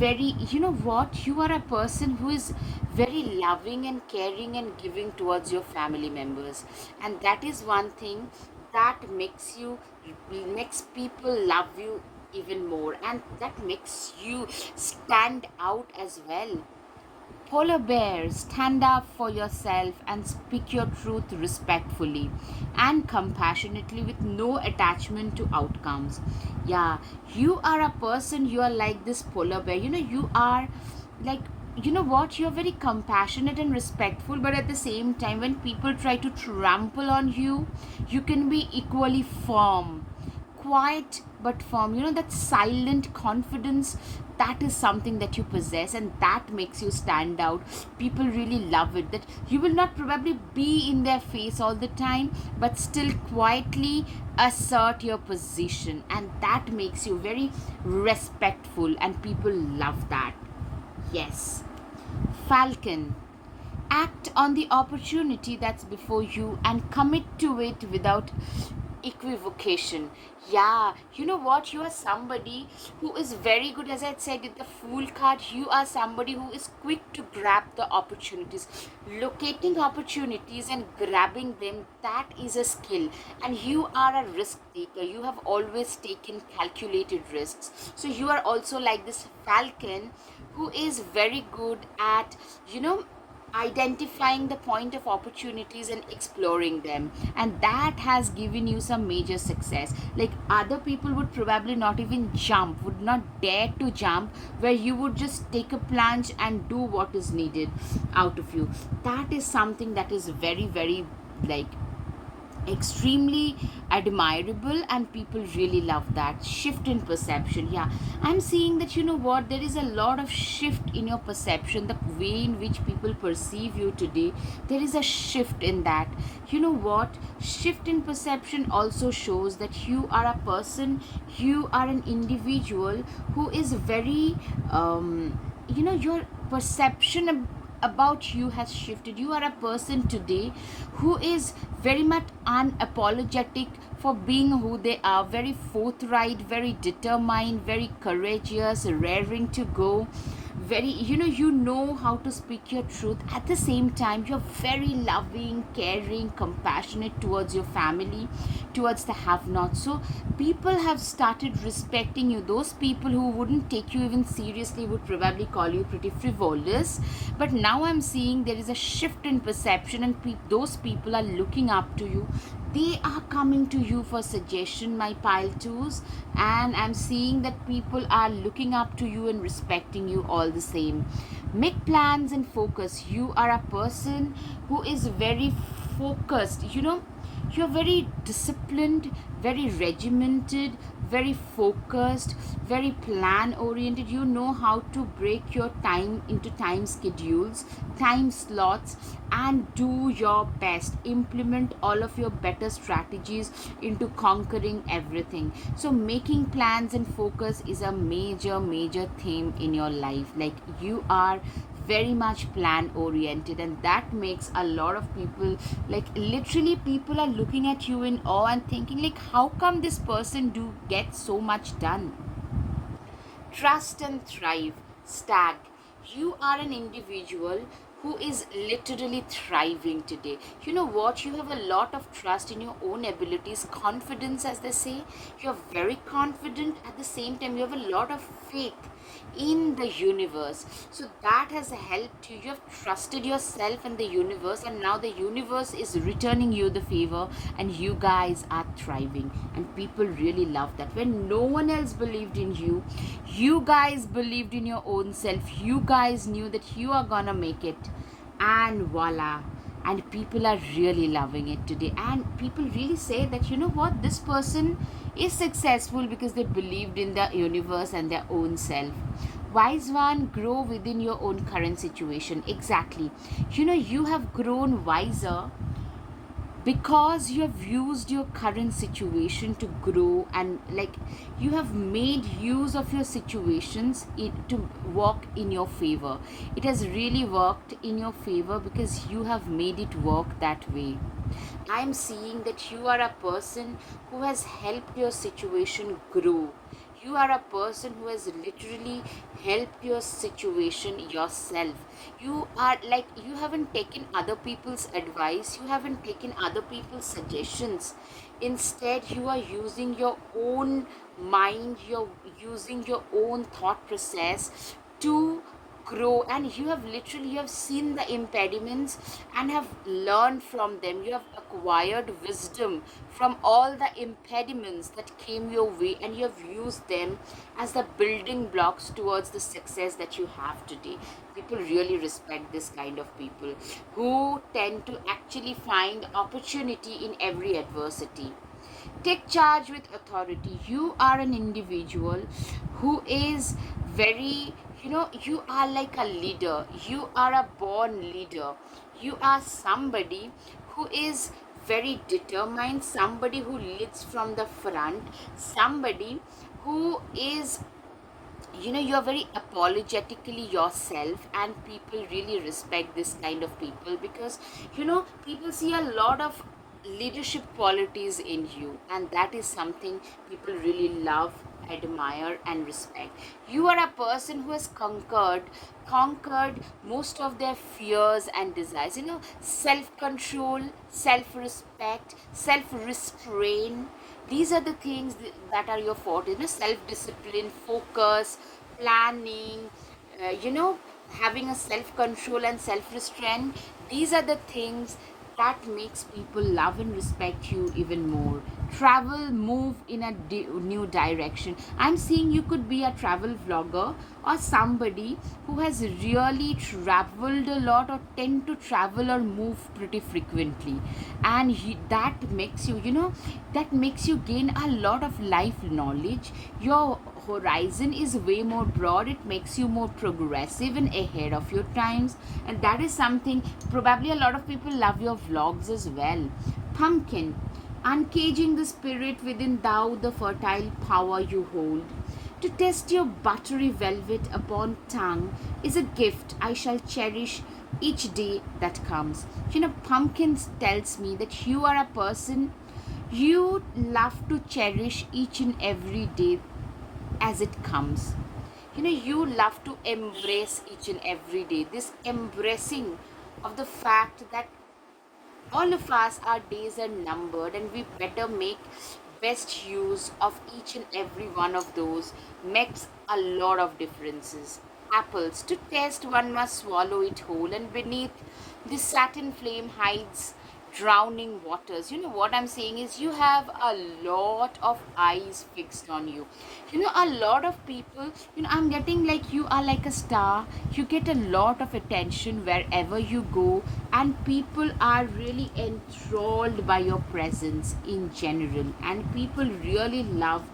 very, you know what, you are a person who is very loving and caring and giving towards your family members, and that is one thing that makes people love you even more, and that makes you stand out as well. Polar bears, stand up for yourself and speak your truth respectfully and compassionately with no attachment to outcomes. Yeah, you are a person, you are like this polar bear. You know, you are like, you know what, you're very compassionate and respectful, but at the same time, when people try to trample on you, you can be equally firm, quiet but firm. You know, that silent confidence, that is something that you possess, and that makes you stand out. People really love it, that you will not probably be in their face all the time, but still quietly assert your position, and that makes you very respectful, and people love that. Yes. Falcon, act on the opportunity that's before you and commit to it without equivocation. Yeah, you know what, you are somebody who is very good, as I said with the Fool card, you are somebody who is quick to grab the opportunities. Locating opportunities and grabbing them, that is a skill, and you are a risk taker. You have always taken calculated risks, so you are also like this falcon who is very good at, you know, identifying the point of opportunities and exploring them, and that has given you some major success. Like, other people would probably not even jump, would not dare to jump, where you would just take a plunge and do what is needed out of you. That is something that is very, very, like, extremely admirable, and people really love that shift in perception. Yeah, I'm seeing that, you know what, there is a lot of shift in your perception, the way in which people perceive you today. There is a shift in that. You know what, shift in perception also shows that you are a person, you are an individual who is very, you know, your perception about you has shifted. You are a person today who is very much unapologetic for being who they are, very forthright, very determined, very courageous, raring to go, very, you know how to speak your truth. At the same time, you're very loving, caring, compassionate towards your family, towards the have not. So people have started respecting you. Those people who wouldn't take you even seriously would probably call you pretty frivolous, but now I'm seeing there is a shift in perception, and those people are looking up to you. They are coming to you for suggestion, my pile twos, and I'm seeing that people are looking up to you and respecting you all the same. Make plans and focus. You are a person who is very focused. You know, you're very disciplined, very regimented, very focused, very plan oriented. You know how to break your time into time schedules, time slots, and do your best. Implement all of your better strategies into conquering everything. So, making plans and focus is a major, major theme in your life. Like, you are very much plan oriented, and that makes a lot of people, like, literally people are looking at you in awe and thinking, like, how come this person do get so much done. Trust and thrive. Stag, you are an individual who is literally thriving today. You know what, you have a lot of trust in your own abilities, confidence, as they say. You're very confident. At the same time, you have a lot of faith in the universe, so that has helped you. You have trusted yourself and the universe, and now the universe is returning you the favor, and you guys are thriving, and people really love that. When no one else believed in you, you guys believed in your own self. You guys knew that you are gonna make it, and voila. And people are really loving it today, and people really say that, you know what, this person is successful because they believed in the universe and their own self. Wise one, grow within your own current situation. Exactly. You know, you have grown wiser because you have used your current situation to grow, and, like, you have made use of your situations to work in your favor. It has really worked in your favor because you have made it work that way. I'm seeing that you are a person who has helped your situation grow. You are a person who has literally helped your situation yourself. You are like, you haven't taken other people's advice, you haven't taken other people's suggestions. Instead, you are using your own mind, you're using your own thought process to grow, and you have seen the impediments and have learned from them. You have acquired wisdom from all the impediments that came your way, and you have used them as the building blocks towards the success that you have today. People really respect this kind of people who tend to actually find opportunity in every adversity. Take charge with authority. You are an individual who is very, you are like a leader. You are a born leader. You are somebody who is very determined, somebody who leads from the front, somebody who is, you are very apologetically yourself, and people really respect this kind of people because, people see a lot of leadership qualities in you, and that is something people really love, admire and respect. You are a person who has conquered most of their fears and desires, self control, self respect, self restraint. These are the things that are your forte, self discipline, focus, planning, you know having a self control and self restraint. These are the things that makes people love and respect you even more. Travel, move in a new direction. I'm seeing you could be a travel vlogger or somebody who has really traveled a lot or tend to travel or move pretty frequently, and that makes you, that makes you gain a lot of life knowledge. Your horizon is way more broad, it makes you more progressive and ahead of your times, and that is something probably a lot of people love your vlogs as well. Pumpkin, uncaging the spirit within thou, the fertile power you hold. To test your buttery velvet upon tongue is a gift I shall cherish each day that comes. Pumpkin tells me that you are a person, you love to cherish each and every day as it comes. You love to embrace each and every day. This embracing of the fact that all of us, our days are numbered, and we better make best use of each and every one of those makes a lot of differences. Apples, to taste one must swallow it whole, and beneath the satin flame hides drowning waters. What I'm saying is, you have a lot of eyes fixed on you. A lot of people, I'm getting like you are like a star. You get a lot of attention wherever you go, and people are really enthralled by your presence in general, and people really love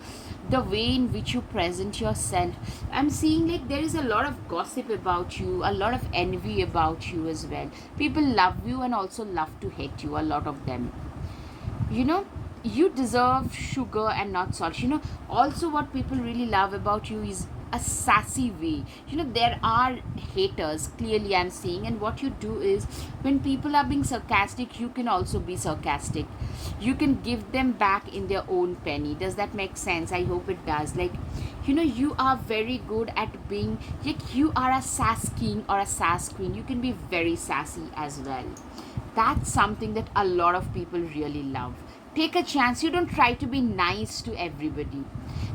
the way in which you present yourself. I'm seeing like there is a lot of gossip about you, a lot of envy about you as well. People love you and also love to hate you, a lot of them. you know you deserve sugar and not salt. Also what people really love about you is a sassy way. There are haters, clearly I'm seeing, and what you do is, when people are being sarcastic, you can also be sarcastic. You can give them back in their own penny. Does that make sense? I hope it does. Like, you are very good at being, like, you are a sass king or a sass queen. You can be very sassy as well. That's something that a lot of people really love. Take a chance. You don't try to be nice to everybody.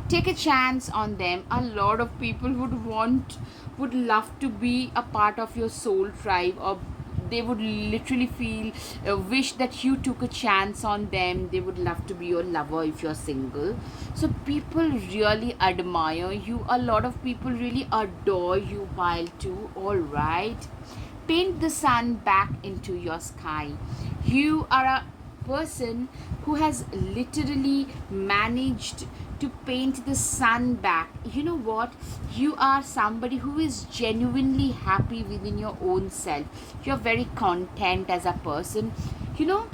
Take a chance on them. A lot of people would love to be a part of your soul tribe, or they would literally feel, wish that you took a chance on them. They would love to be your lover if you're single. So people really admire you. A lot of people really adore you while too. All right. Paint the sun back into your sky. You are a person who has literally managed to paint the sun back. You know what? You are somebody who is genuinely happy within your own self. You're very content as a person. You know,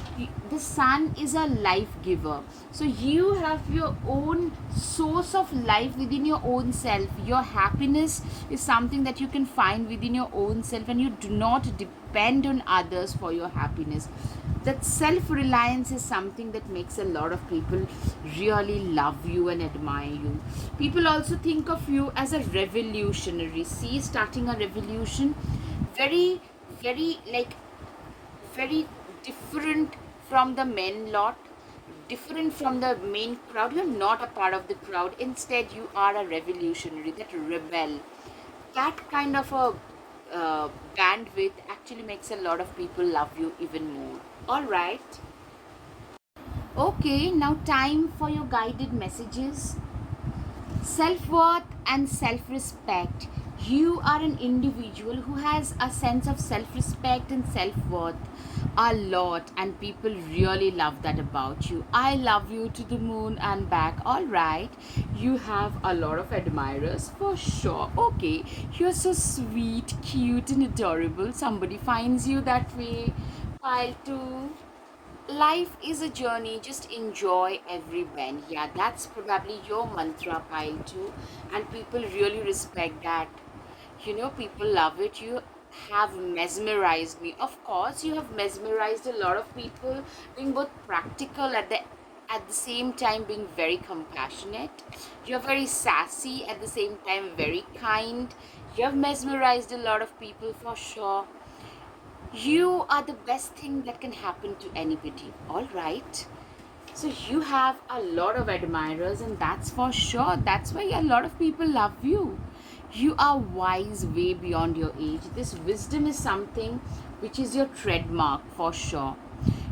the sun is a life giver. So you have your own source of life within your own self. Your happiness is something that you can find within your own self, and you do not depend on others for your happiness. That self reliance is something that makes a lot of people really love you and admire you. People also think of you as a revolutionary. See, starting a revolution, very, very like very different from the men lot, different from the main crowd. You're not a part of the crowd. Instead, you are a revolutionary, that rebel. That kind of a bandwidth actually makes a lot of people love you even more. All right. Okay, now time for your guided messages. Self worth and self respect. You are an individual who has a sense of self respect and self worth a lot, and people really love that about you. I love you to the moon and back. All right, you have a lot of admirers for sure. Okay, you're so sweet, cute, and adorable. Somebody finds you that way. Pile 2. Life is a journey, just enjoy every bend. Yeah, that's probably your mantra, pile 2, and people really respect that. You know, people love it. You have mesmerized me. Of course, you have mesmerized a lot of people, being both practical at the same time being very compassionate. You're very sassy, at the same time very kind. You have mesmerized a lot of people for sure. You are the best thing that can happen to anybody. All right. So you have a lot of admirers, and that's for sure. That's why a lot of people love you. You are wise way beyond your age. This wisdom is something which is your trademark for sure.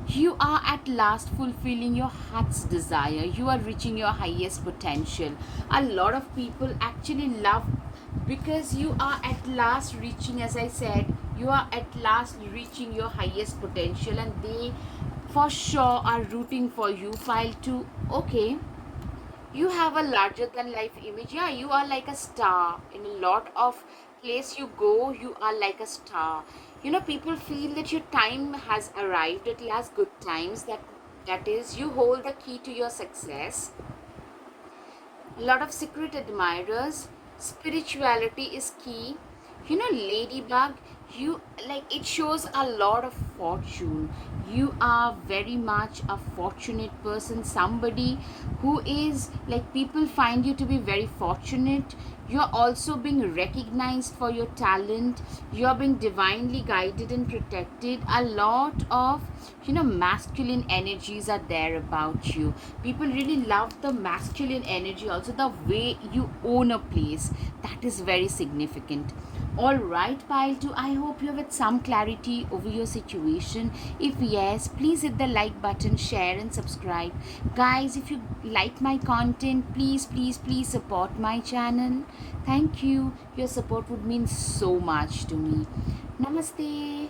You are at last fulfilling your heart's desire. You are reaching your highest potential. A lot of people actually love because you are at last reaching, as I said, you are at last reaching your highest potential, and they for sure are rooting for you. File 2. Okay, you have a larger than life image. Yeah, you are like a star in a lot of place you go. You are like a star. You know, people feel that your time has arrived at last. Good times, that is, you hold the key to your success. A lot of secret admirers. Spirituality is key. You know, ladybug, you like, it shows a lot of fortune. You are very much a fortunate person, somebody who is like, people find you to be very fortunate. You're also being recognized for your talent. You're being divinely guided and protected. A lot of, you know, masculine energies are there about you. People really love the masculine energy, also the way you own a place. That is very significant. All right, pile 2, I hope you have had some clarity over your situation. If yes, please hit the like button, share and subscribe. Guys, if you like my content, please support my channel. Thank you. Your support would mean so much to me. Namaste.